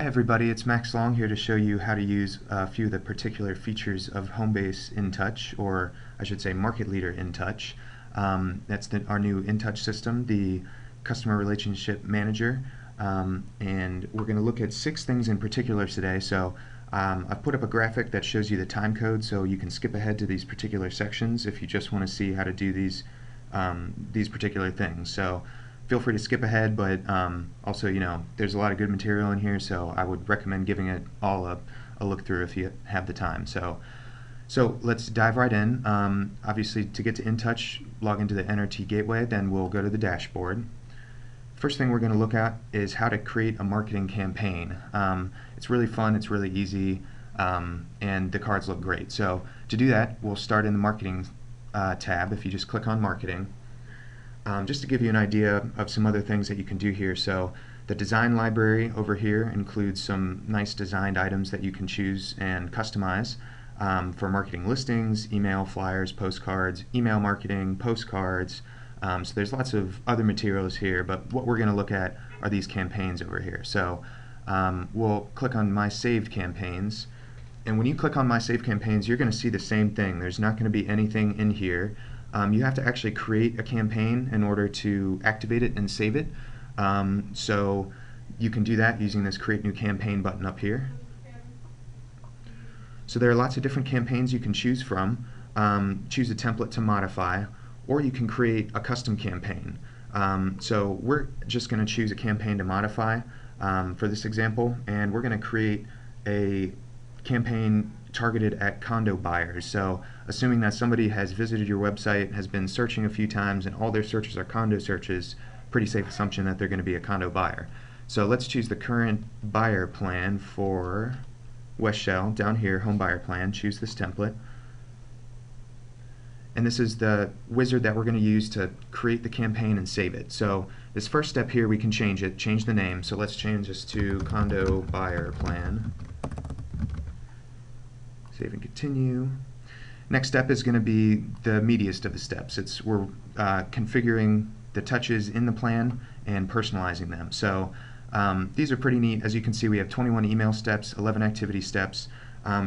Hey everybody, it's Max Long here to show you how to use a few of the particular features of Homebase InTouch, or I should say Market Leader InTouch. That's our new InTouch system, the Customer Relationship Manager, and we're going to look at 6 things in particular today. So I've put up a graphic that shows you the time code, so you can skip ahead to these particular sections if you just want to see how to do these particular things. So feel free to skip ahead, but also, there's a lot of good material in here, so I would recommend giving it all a look through if you have the time. So let's dive right in. Obviously, to get to InTouch, log into the NRT gateway, then we'll go to the dashboard. First thing we're going to look at is how to create a marketing campaign. It's really fun, it's really easy, and the cards look great. So to do that, we'll start in the Marketing tab. If you just click on Marketing, just to give you an idea of some other things that you can do here. So the design library over here includes some nice designed items that you can choose and customize for marketing listings, email, flyers, postcards, email marketing, postcards. So there's lots of other materials here, but what we're going to look at are these campaigns over here. So we'll click on My Saved Campaigns, and when you click on My Saved Campaigns, you're going to see the same thing. There's not going to be anything in here. You have to actually create a campaign in order to activate it and save it. So you can do that using this Create New Campaign button up here. So there are lots of different campaigns you can choose from. Choose a template to modify, or you can create a custom campaign. So we're just going to choose a campaign to modify for this example, and we're going to create a campaign targeted at condo buyers. So assuming that somebody has visited your website, has been searching a few times, and all their searches are condo searches, pretty safe assumption that they're going to be a condo buyer. So let's choose the current buyer plan for West Shell. Down here, home buyer plan, choose this template. And this is the wizard that we're going to use to create the campaign and save it. So this first step here, we can change the name. So let's change this to condo buyer plan. Save and continue. Next step is going to be the meatiest of the steps. We're configuring the touches in the plan and personalizing them. So these are pretty neat. As you can see, we have 21 email steps, 11 activity steps.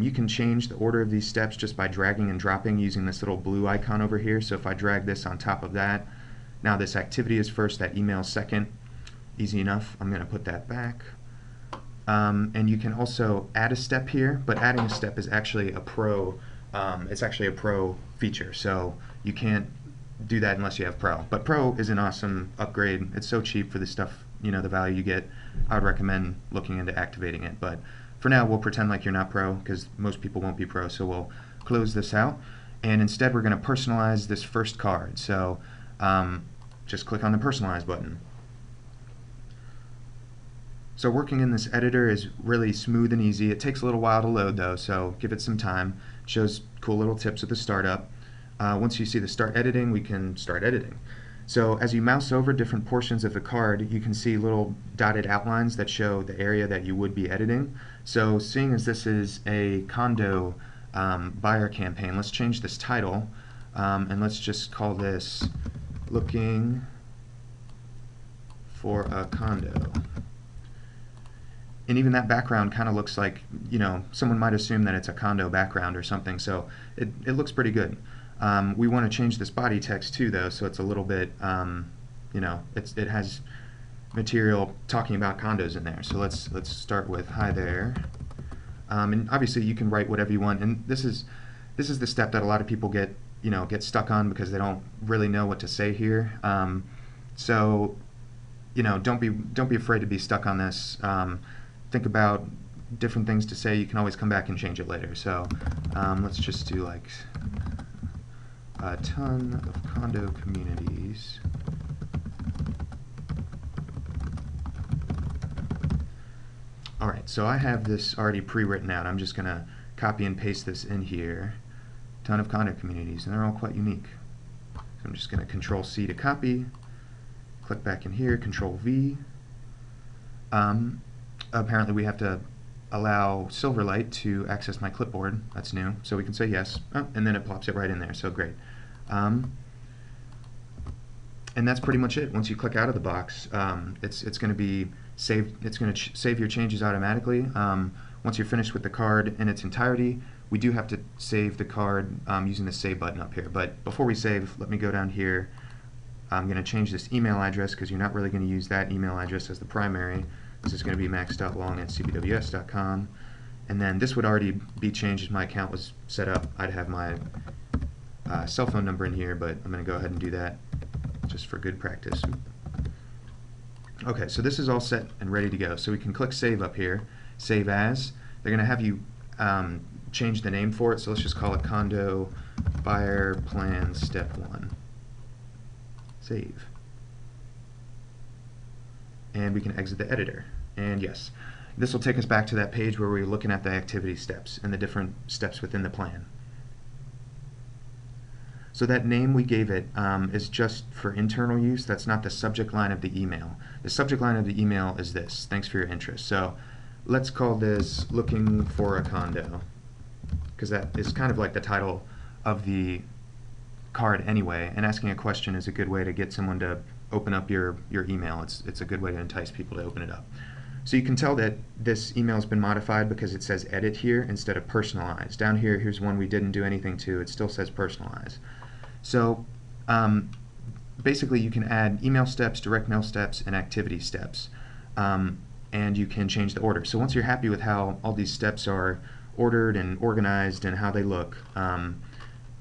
You can change the order of these steps just by dragging and dropping using this little blue icon over here. So if I drag this on top of that, now this activity is first, that email second. Easy enough. I'm going to put that back. And you can also add a step here, but adding a step is actually a pro. It's actually a pro feature, so you can't do that unless you have pro. But pro is an awesome upgrade. It's so cheap for the stuff, the value you get. I would recommend looking into activating it. But for now, we'll pretend like you're not pro, because most people won't be pro. So we'll close this out, and instead we're going to personalize this first card. So just click on the Personalize button. So working in this editor is really smooth and easy. It takes a little while to load though, so give it some time. It shows cool little tips with the startup. Once you see the start editing, we can start editing. So as you mouse over different portions of the card, you can see little dotted outlines that show the area that you would be editing. So seeing as this is a condo buyer campaign, let's change this title, and let's just call this Looking for a Condo. And even that background kind of looks like, someone might assume that it's a condo background or something, so it looks pretty good. We want to change this body text too, though, so it's a little bit, it has material talking about condos in there. So let's start with hi there. And obviously you can write whatever you want, and this is the step that a lot of people get stuck on because they don't really know what to say here. So don't be afraid to be stuck on this. Think about different things to say. You can always come back and change it later. So let's just do like a ton of condo communities. Alright, so I have this already pre-written out. I'm just going to copy and paste this in here. Ton of condo communities, and they're all quite unique. So I'm just going to Control-C to copy. Click back in here, Control-V. Apparently we have to allow Silverlight to access my clipboard. That's new, so we can say yes, and then it plops it right in there, so great. And that's pretty much it. Once you click out of the box, it's going to be It's going to save your changes automatically. Once you're finished with the card in its entirety, we do have to save the card using the Save button up here. But before we save, let me go down here. I'm going to change this email address because you're not really going to use that email address as the primary. This is going to be max.long@cbws.com. And then this would already be changed as my account was set up. I'd have my cell phone number in here, but I'm going to go ahead and do that just for good practice. Okay, so this is all set and ready to go. So we can click Save up here, Save As. They're going to have you change the name for it, so let's just call it Condo Buyer Plan Step 1. Save. And we can exit the editor. And yes, this will take us back to that page where we're looking at the activity steps and the different steps within the plan. So that name we gave it is just for internal use. That's not the subject line of the email. The subject line of the email is this: thanks for your interest. So let's call this Looking for a Condo, because that is kind of like the title of the card anyway, and asking a question is a good way to get someone to open up your email. It's a good way to entice people to open it up. So you can tell that this email has been modified because it says edit here instead of personalize. Down here, here's one we didn't do anything to. It still says personalize. So basically you can add email steps, direct mail steps, and activity steps, and you can change the order. So once you're happy with how all these steps are ordered and organized and how they look,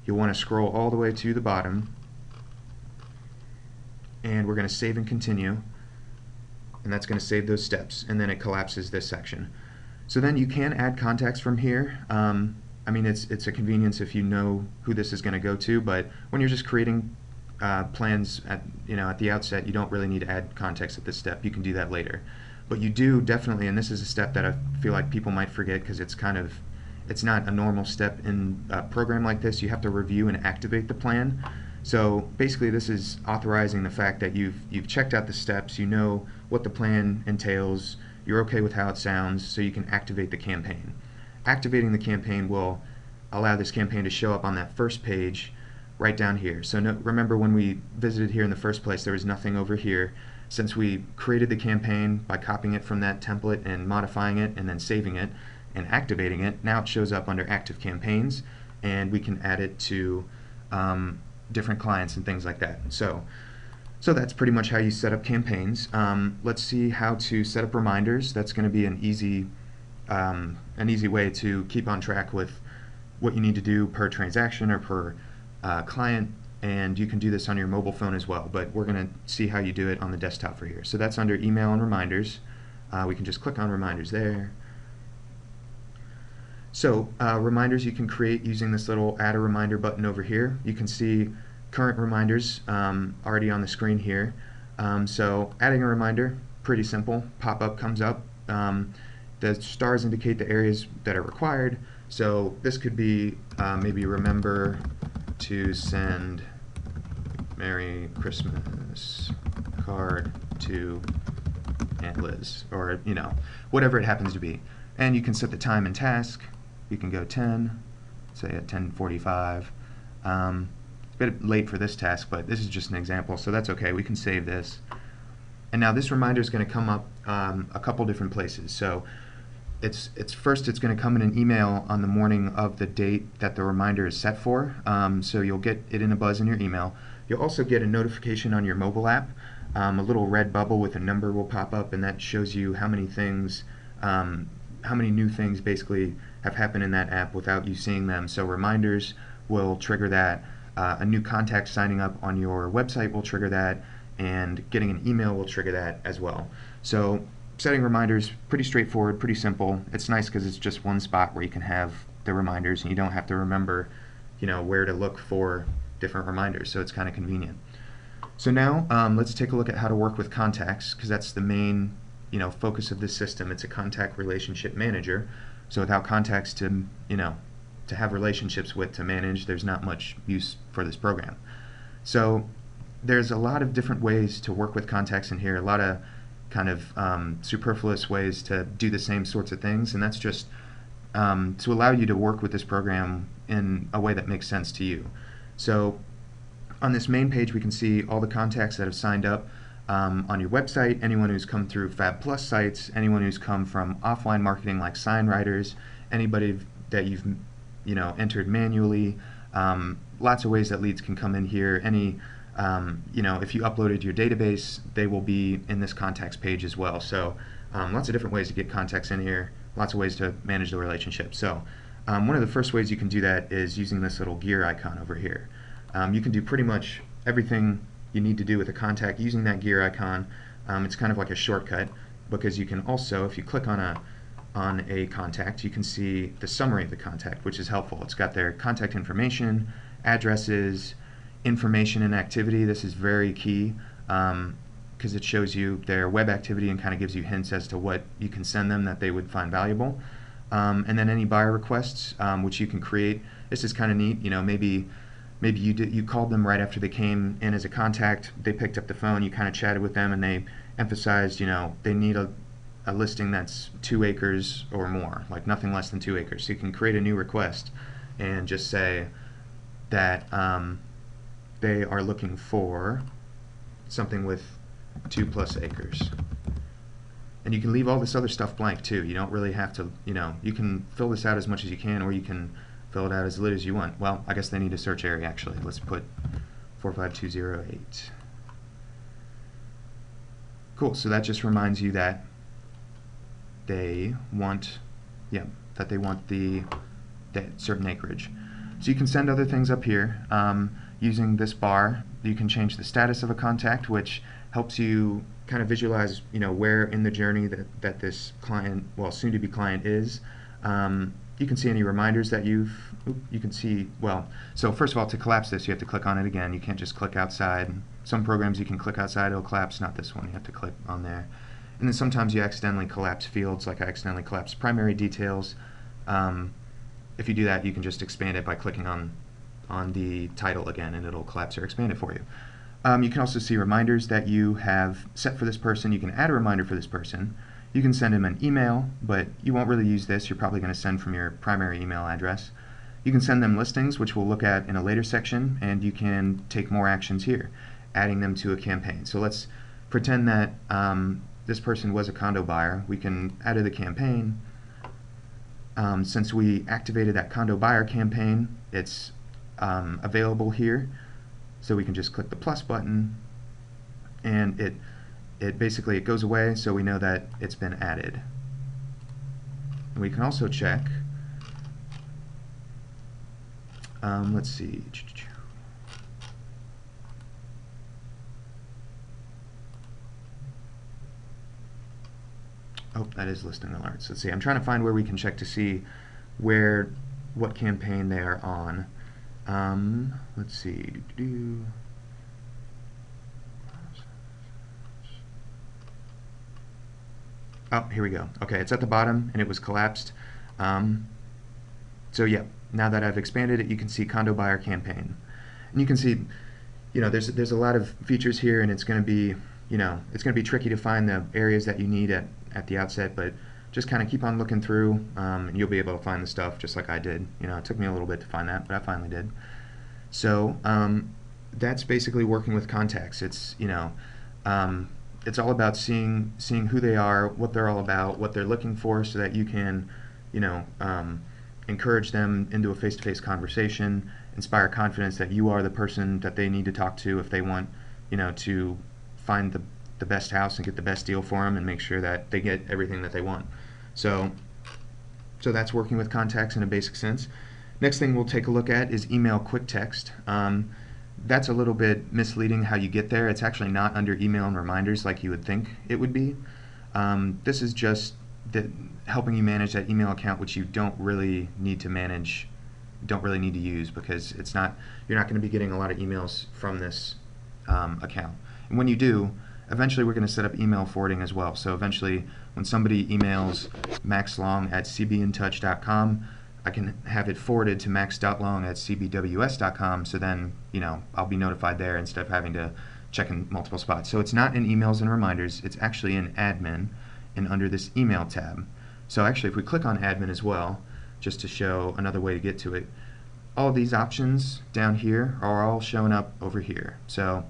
you'll want to scroll all the way to the bottom, and we're going to save and continue, and that's going to save those steps, and then it collapses this section. So then you can add contacts from here. I mean, it's a convenience if you know who this is going to go to, but when you're just creating plans at the outset, you don't really need to add contacts at this step. You can do that later. But you do definitely, and this is a step that I feel like people might forget because it's not a normal step in a program like this. You have to review and activate the plan. So basically this is authorizing the fact that you've checked out the steps, you know what the plan entails, you're okay with how it sounds, so you can activate the campaign. Activating the campaign will allow this campaign to show up on that first page right down here. So remember when we visited here in the first place, there was nothing over here. Since we created the campaign by copying it from that template and modifying it and then saving it and activating it, now it shows up under active campaigns, and we can add it to different clients and things like that. So that's pretty much how you set up campaigns. Let's see how to set up reminders. That's going to be an easy way to keep on track with what you need to do per transaction or per client, and you can do this on your mobile phone as well, but we're going to see how you do it on the desktop for here. So that's under email and reminders. We can just click on reminders there. So reminders you can create using this little add a reminder button over here. You can see current reminders already on the screen here. So adding a reminder, pretty simple. Pop-up comes up. The stars indicate the areas that are required. So this could be maybe remember to send Merry Christmas card to Aunt Liz, or whatever it happens to be. And you can set the time and task. You can go 10, say at 10:45. A bit late for this task, but this is just an example, so that's okay. We can save this. And now this reminder is going to come up a couple different places. So it's going to come in an email on the morning of the date that the reminder is set for. So you'll get it in a buzz in your email. You'll also get a notification on your mobile app. A little red bubble with a number will pop up, and that shows you how many things, how many new things basically have happened in that app without you seeing them. So reminders will trigger that. A new contact signing up on your website will trigger that, and getting an email will trigger that as well. So setting reminders, pretty straightforward, pretty simple. It's nice because it's just one spot where you can have the reminders and you don't have to remember where to look for different reminders, so it's kind of convenient. So now let's take a look at how to work with contacts, because that's the main focus of this system. It's a contact relationship manager. So without contacts to have relationships with, to manage, there's not much use for this program. So there's a lot of different ways to work with contacts in here, a lot of kind of superfluous ways to do the same sorts of things, and that's just to allow you to work with this program in a way that makes sense to you. So on this main page we can see all the contacts that have signed up. on your website, anyone who's come through Fab Plus sites, anyone who's come from offline marketing like sign writers, anybody that you've entered manually. Lots of ways that leads can come in here. Any if you uploaded your database, they will be in this contacts page as well. So lots of different ways to get contacts in here, lots of ways to manage the relationship. So one of the first ways you can do that is using this little gear icon over here. You can do pretty much everything you need to do with a contact using that gear icon. It's kind of like a shortcut, because you can also, if you click on a contact, you can see the summary of the contact, which is helpful. It's got their contact information, addresses, information and activity. This is very key because it shows you their web activity and kind of gives you hints as to what you can send them that they would find valuable. And then any buyer requests, which you can create. This is kind of neat. Maybe you called them right after they came in as a contact. They picked up the phone. You kind of chatted with them, and they emphasized, they need a listing that's 2 acres or more, like nothing less than 2 acres. So you can create a new request and just say that they are looking for something with 2+ acres. And you can leave all this other stuff blank too. You don't really have to, you can fill this out as much as you can, or you can fill it out as little as you want. Well, I guess they need a search area actually. Let's put 45208. Cool, so that just reminds you that they want, that certain acreage. So you can send other things up here. Using this bar, you can change the status of a contact, which helps you kind of visualize, where in the journey that this client, well, soon-to-be client is. You can see any reminders that you can see, so first of all, to collapse this, you have to click on it again. You can't just click outside. Some programs you can click outside, it'll collapse, not this one. You have to click on there. And then sometimes you accidentally collapse fields, like I accidentally collapsed primary details. If you do that, you can just expand it by clicking on the title again, and it'll collapse or expand it for you. You can also see reminders that you have set for this person. You can add a reminder for this person. You can send him an email, but you won't really use this. You're probably going to send from your primary email address. You can send them listings, which we'll look at in a later section, and you can take more actions here, adding them to a campaign. So let's pretend that this person was a condo buyer. We can add to the campaign. Since we activated that condo buyer campaign, it's available here. So we can just click the plus button, and it basically goes away, so we know that it's been added. And we can also check, let's see, oh, that is listing alerts. Let's see, I'm trying to find where we can check to see what campaign they are on. Let's see. Oh, here we go. Okay, it's at the bottom and it was collapsed. So yeah, now that I've expanded it, you can see condo buyer campaign, and you can see, there's a lot of features here, and it's going to be, it's going to be tricky to find the areas that you need at the outset, but just kind of keep on looking through, and you'll be able to find the stuff just like I did. It took me a little bit to find that, but I finally did. So that's basically working with contacts. It's it's all about seeing who they are, what they're all about, what they're looking for, so that you can encourage them into a face-to-face conversation, inspire confidence that you are the person that they need to talk to if they want to find the best house and get the best deal for them, and make sure that they get everything that they want. So that's working with contacts in a basic sense. Next thing we'll take a look at is email quick text. That's a little bit misleading how you get there. It's actually not under email and reminders like you would think it would be. This is just helping you manage that email account, which you don't really need to manage, don't really need to use, because you're not going to be getting a lot of emails from this account. And when you do, eventually we're going to set up email forwarding as well. So eventually when somebody emails maxlong@cbintouch.com, I can have it forwarded to max.long@cbws.com, so then I'll be notified there instead of having to check in multiple spots. So it's not in emails and reminders, it's actually in admin and under this email tab. So actually if we click on admin as well, just to show another way to get to it, all of these options down here are all showing up over here. So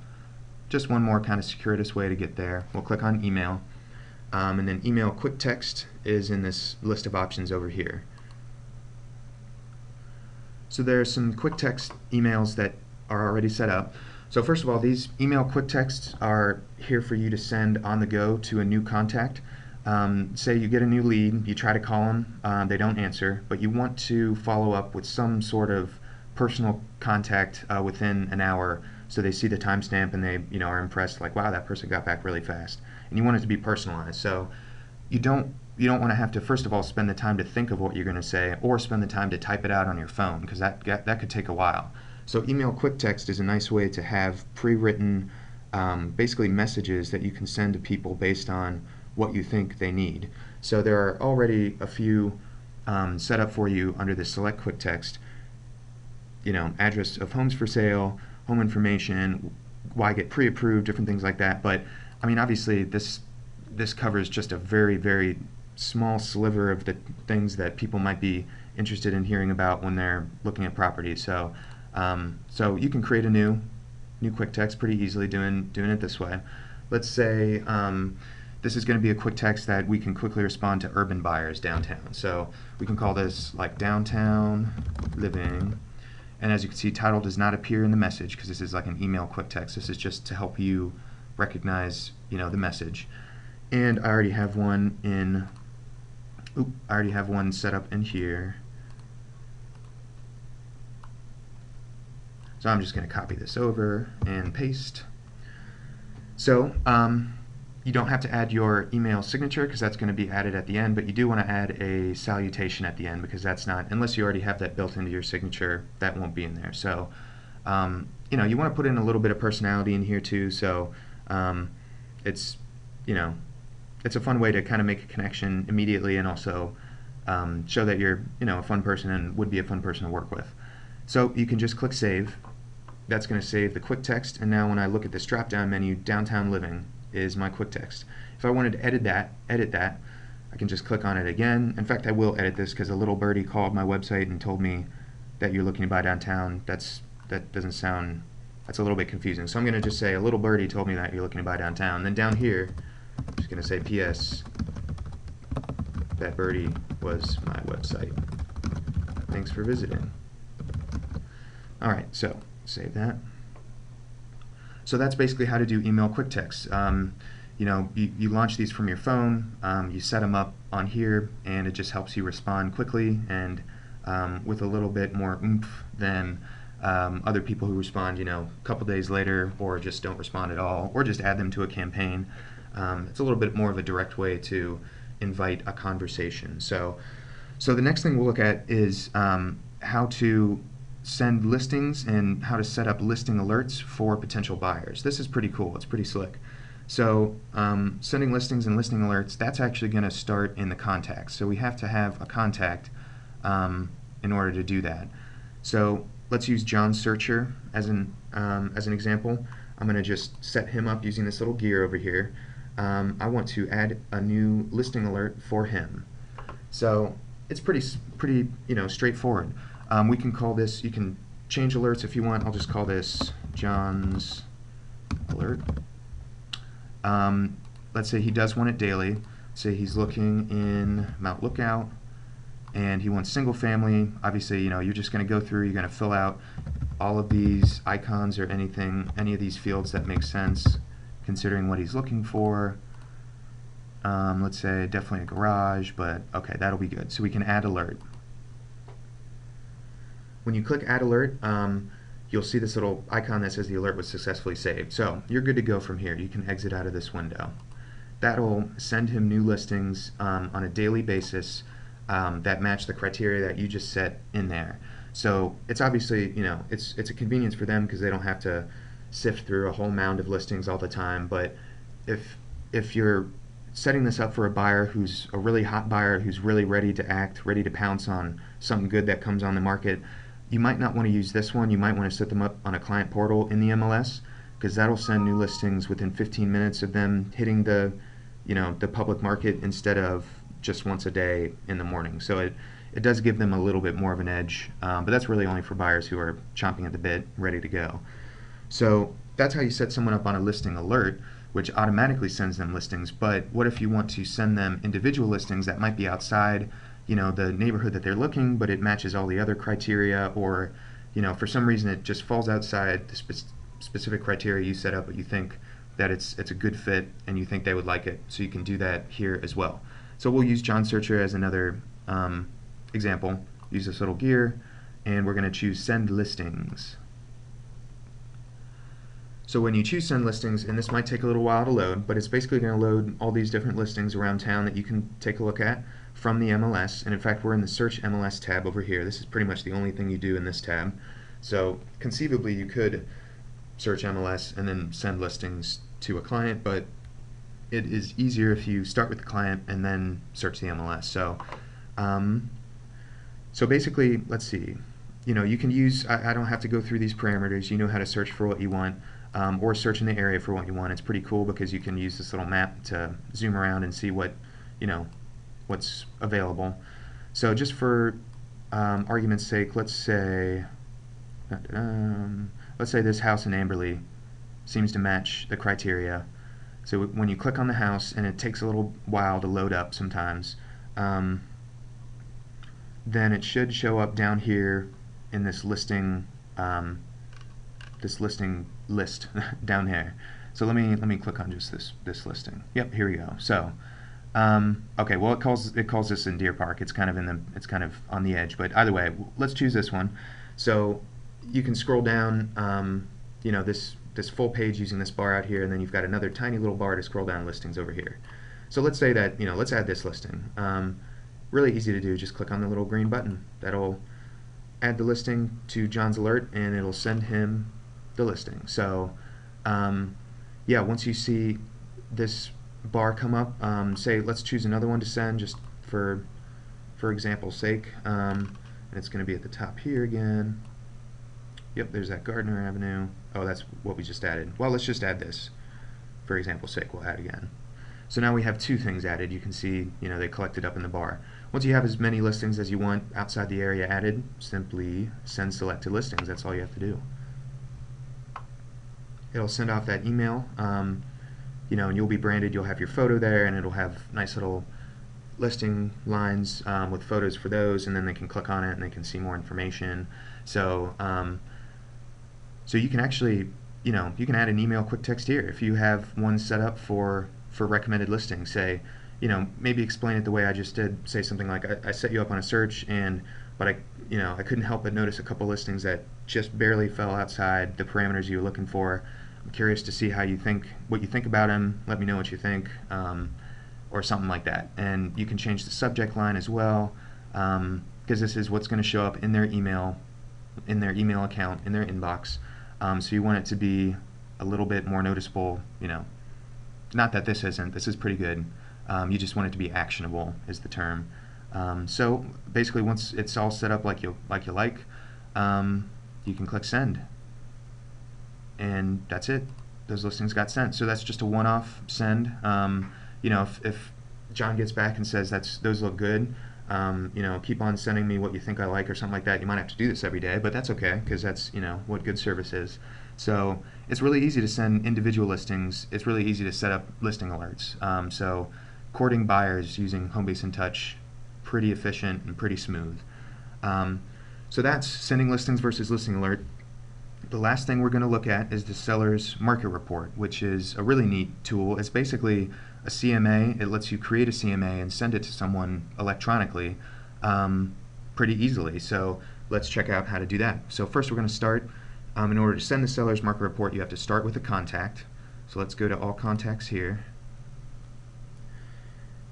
just one more kind of circuitous way to get there. We'll click on email, and then email quick text is in this list of options over here. So there are some quick text emails that are already set up. So first of all, these email quick texts are here for you to send on the go to a new contact. Say you get a new lead, you try to call them, they don't answer, but you want to follow up with some sort of personal contact within an hour, so they see the timestamp and they are impressed, like, wow, that person got back really fast. And you want it to be personalized. So you don't want to have to, first of all, spend the time to think of what you're going to say, or spend the time to type it out on your phone, because that could take a while. So email quick text is a nice way to have pre-written basically messages that you can send to people based on what you think they need. So there are already a few set up for you under the select quick text. Address of homes for sale, home information, why get pre-approved, different things like that. But I mean, obviously this covers just a very, very small sliver of the things that people might be interested in hearing about when they're looking at properties. So so you can create a new quick text pretty easily doing it this way. Let's say this is going to be a quick text that we can quickly respond to urban buyers downtown. So we can call this like downtown living. And as you can see, title does not appear in the message because this is like an email quick text. This is just to help you recognize the message. And I already have one set up in here. So I'm just going to copy this over and paste. So you don't have to add your email signature because that's going to be added at the end, but you do want to add a salutation at the end because that's not, unless you already have that built into your signature, that won't be in there. So you want to put in a little bit of personality in here too. So it's it's a fun way to kind of make a connection immediately and also show that you're a fun person and would be a fun person to work with. So you can just click save. That's going to save the quick text, and now when I look at this drop-down menu, downtown living is my quick text. If I wanted to edit that, I can just click on it again. In fact, I will edit this because a little birdie called my website and told me that you're looking to buy downtown. That's a little bit confusing. So I'm going to just say a little birdie told me that you're looking to buy downtown. And then down here, I'm just going to say P.S. That birdie was my website. Thanks for visiting. All right, so save that. So that's basically how to do email quick text. You launch these from your phone, you set them up on here, and it just helps you respond quickly and with a little bit more oomph than other people who respond, a couple days later, or just don't respond at all, or just add them to a campaign. It's a little bit more of a direct way to invite a conversation. So the next thing we'll look at is how to send listings and how to set up listing alerts for potential buyers. This is pretty cool. It's pretty slick. So sending listings and listing alerts, that's actually going to start in the contacts. So we have to have a contact in order to do that. So let's use John Searcher as an example. I'm going to just set him up using this little gear over here. I want to add a new listing alert for him. So it's pretty straightforward. We can call this, you can change alerts if you want. I'll just call this John's alert. Let's say he does want it daily. Say he's looking in Mount Lookout and he wants single family. Obviously, you're just going to go through, you're going to fill out all of these icons or any of these fields that make sense considering what he's looking for. Let's say definitely a garage, but okay, that'll be good. So we can add alert. When you click add alert, you'll see this little icon that says the alert was successfully saved. So you're good to go from here. You can exit out of this window. That'll send him new listings on a daily basis that match the criteria that you just set in there. So it's obviously, it's a convenience for them because they don't have to sift through a whole mound of listings all the time. But if you're setting this up for a buyer who's a really hot buyer who's really ready to act, ready to pounce on something good that comes on the market, you might not want to use this one. You might want to set them up on a client portal in the MLS because that'll send new listings within 15 minutes of them hitting the public market instead of just once a day in the morning. So it does give them a little bit more of an edge, but that's really only for buyers who are chomping at the bit, ready to go. So that's how you set someone up on a listing alert, which automatically sends them listings. But what if you want to send them individual listings that might be outside, the neighborhood that they're looking, but it matches all the other criteria, or, for some reason it just falls outside the specific criteria you set up, but you think that it's a good fit and you think they would like it. So you can do that here as well. So we'll use John Searcher as another example. Use this little gear, and we're going to choose Send Listings. So when you choose Send Listings, and this might take a little while to load, but it's basically going to load all these different listings around town that you can take a look at from the MLS. And in fact, we're in the Search MLS tab over here. This is pretty much the only thing you do in this tab. So conceivably, you could search MLS and then send listings to a client, but it is easier if you start with the client and then search the MLS. So basically, let's see. You can use, I don't have to go through these parameters. You know how to search for what you want, or search in the area for what you want. It's pretty cool because you can use this little map to zoom around and see what, what's available. So just for argument's sake, let's say this house in Amberley seems to match the criteria. So when you click on the house, and it takes a little while to load up sometimes, then it should show up down here in this listing list down here. So let me click on just this listing. Yep, here we go. So okay, well it calls this in Deer Park. It's kind of on the edge, but either way, let's choose this one. So you can scroll down this full page using this bar out here, and then you've got another tiny little bar to scroll down listings over here. So let's say that, let's add this listing. Really easy to do, just click on the little green button. That'll add the listing to John's alert, and it'll send him the listing. So yeah, once you see this bar come up, say let's choose another one to send just for example's sake, and it's going to be at the top here again. Yep, there's that Gardner Avenue. Oh, that's what we just added. Well, let's just add this for example's sake. We'll add again. So now we have two things added. You can see, they collected up in the bar. Once you have as many listings as you want outside the area added, simply send selected listings. That's all you have to do. It'll send off that email, and you'll be branded. You'll have your photo there, and it'll have nice little listing lines with photos for those, and then they can click on it and they can see more information. So so you can actually, you can add an email quick text here if you have one set up for recommended listings. Say, maybe explain it the way I just did. Say something like, I set you up on a search, but I couldn't help but notice a couple listings that just barely fell outside the parameters you were looking for. I'm curious to see what you think about them. Let me know what you think, or something like that. And you can change the subject line as well, because this is what's going to show up in their email account, in their inbox. So you want it to be a little bit more noticeable. Not that this isn't. This is pretty good. You just want it to be actionable, is the term. So basically, once it's all set up like you like, you can click send, and that's it. Those listings got sent. So that's just a one-off send. If John gets back and says those look good, keep on sending me what you think I like or something like that. You might have to do this every day, but that's okay, because that's what good service is. So it's really easy to send individual listings. It's really easy to set up listing alerts. So courting buyers using Homebase InTouch, pretty efficient and pretty smooth. So that's sending listings versus listing alert. The last thing we're going to look at is the seller's market report, which is a really neat tool. It's basically a CMA. It lets you create a CMA and send it to someone electronically pretty easily. So let's check out how to do that. So first we're going to start. In order to send the seller's market report, you have to start with a contact. So let's go to all contacts here.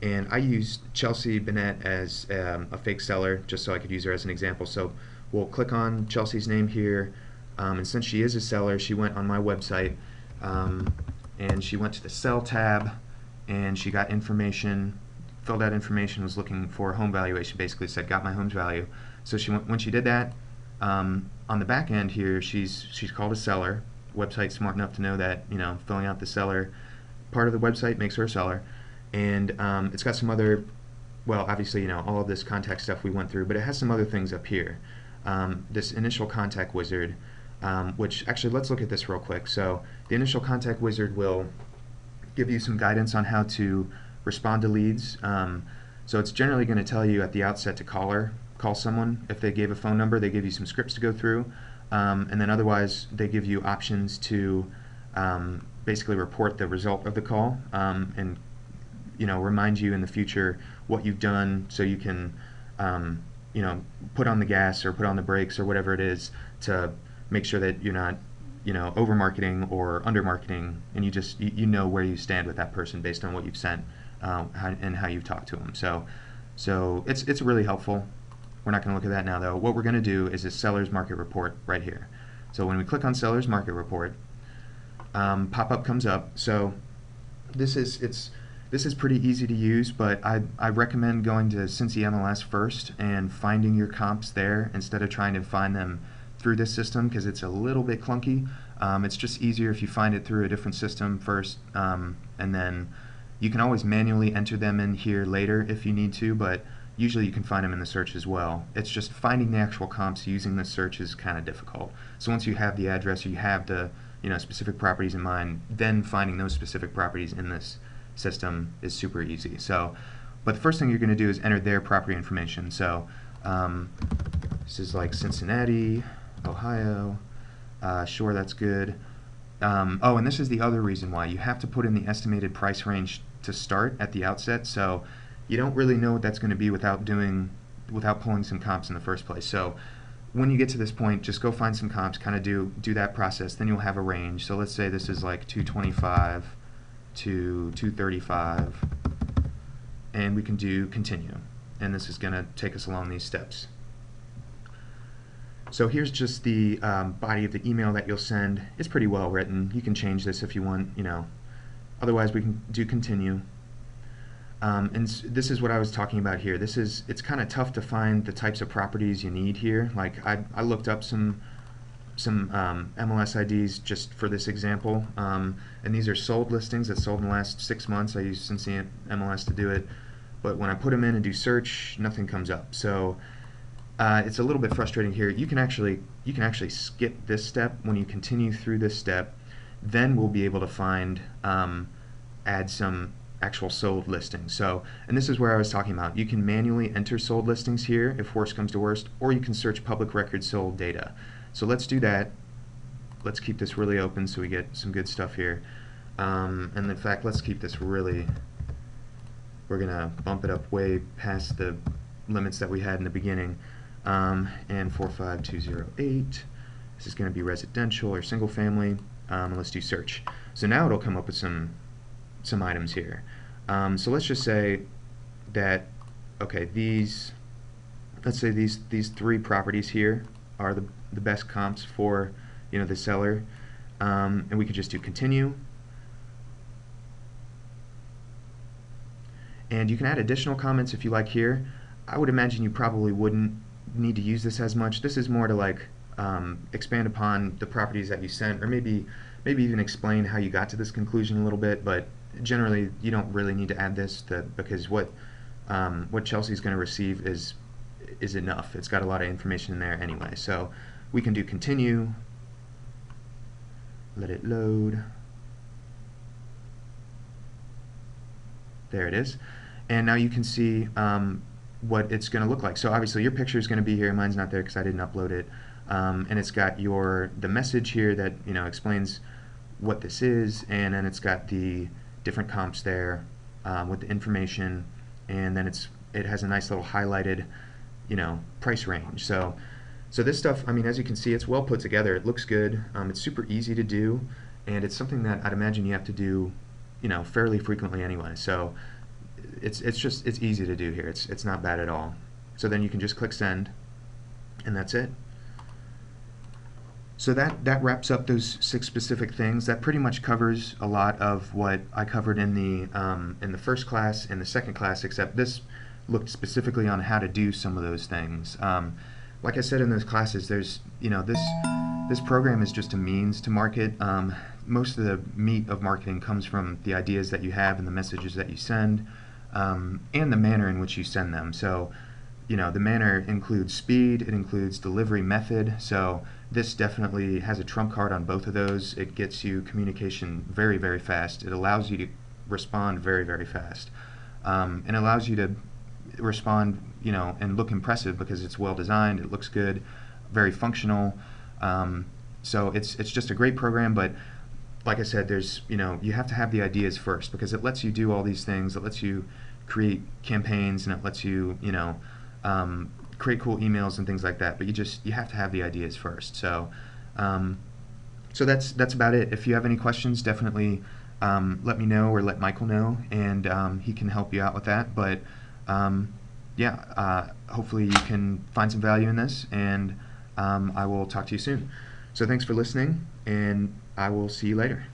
And I used Chelsea Bennett as a fake seller just so I could use her as an example. So we'll click on Chelsea's name here. And since she is a seller, she went on my website and she went to the Sell tab, and she got information, filled out information, was looking for a home valuation, basically said, got my home's value. So when she did that, on the back end here, she's called a seller. Website's smart enough to know that, filling out the seller part of the website makes her a seller. And it's got some other, well, obviously, all of this contact stuff we went through, but it has some other things up here. This initial contact wizard, which actually, let's look at this real quick. So the initial contact wizard will give you some guidance on how to respond to leads. So it's generally going to tell you at the outset to call someone. If they gave a phone number, they give you some scripts to go through, and then otherwise they give you options to basically report the result of the call, and remind you in the future what you've done, so you can put on the gas or put on the brakes or whatever it is to make sure that you're not over marketing or under marketing, and you know where you stand with that person based on what you've sent and how you've talked to them. So it's really helpful. We're not going to look at that now, though. What we're going to do is this seller's market report right here. So when we click on seller's market report, pop-up comes up. So this is pretty easy to use, but I recommend going to Cincy MLS first and finding your comps there instead of trying to find them through this system, because it's a little bit clunky. It's just easier if you find it through a different system first, and then you can always manually enter them in here later if you need to, but usually you can find them in the search as well. It's just finding the actual comps using the search is kind of difficult. So once you have the address or you have the specific properties in mind, then finding those specific properties in this system is super easy. But the first thing you're going to do is enter their property information. So this is like Cincinnati, Ohio. Sure, that's good. Oh, and this is the other reason why you have to put in the estimated price range to start at the outset. So you don't really know what that's going to be without pulling some comps in the first place. So when you get to this point, just go find some comps, kind of do that process. Then you'll have a range. So let's say this is like 225 to 235, and we can do continue. And this is going to take us along these steps. So here's just the body of the email that you'll send. It's pretty well written. You can change this if you want, Otherwise, we can do continue. And this is what I was talking about here. It's kind of tough to find the types of properties you need here. Like I looked up some MLS IDs just for this example, and these are sold listings that sold in the last 6 months. I used Cincy MLS to do it, but when I put them in and do search, nothing comes up. So it's a little bit frustrating here. You can actually skip this step. When you continue through this step, then we'll be able to find add some actual sold listings. And this is where I was talking about. You can manually enter sold listings here if worst comes to worst, or you can search public record sold data. So let's do that. Let's keep this really open so we get some good stuff here. And in fact, let's keep this we're gonna bump it up way past the limits that we had in the beginning. And 45208. This is going to be residential or single family. Let's do search. So now it'll come up with some items here. So let's just say that, okay, let's say these three properties here are the best comps for the seller, and we could just do continue. And you can add additional comments if you like here. I would imagine you probably wouldn't need to use this as much. This is more to like expand upon the properties that you sent, or maybe even explain how you got to this conclusion a little bit, but generally you don't really need to add this because what Chelsea's going to receive is enough. It's got a lot of information in there anyway. So we can do continue, let it load. There it is. And now you can see what it's going to look like. So obviously your picture is going to be here. Mine's not there because I didn't upload it. And it's got the message here that explains what this is, and then it's got the different comps there with the information, and then it has a nice little highlighted price range. So this stuff, I mean, as you can see, it's well put together. It looks good. It's super easy to do, and it's something that I'd imagine you have to do fairly frequently anyway. So it's easy to do here. It's not bad at all. So then you can just click send, and that's it. So that wraps up those 6 specific things. That pretty much covers a lot of what I covered in the first class and the second class, except this looked specifically on how to do some of those things. Like I said in those classes, there's this program is just a means to market. Most of the meat of marketing comes from the ideas that you have and the messages that you send, and the manner in which you send them. So the manner includes speed, it includes delivery method, so this definitely has a trump card on both of those. It gets you communication very, very fast. It allows you to respond very, very fast. And allows you to respond, and look impressive because it's well designed, it looks good, very functional. So it's just a great program, but like I said, there's, you have to have the ideas first because it lets you do all these things. It lets you create campaigns and it lets you, create cool emails and things like that. But you have to have the ideas first. So, so that's about it. If you have any questions, definitely let me know or let Michael know, and he can help you out with that. But yeah, hopefully you can find some value in this, and I will talk to you soon. So thanks for listening, and I will see you later.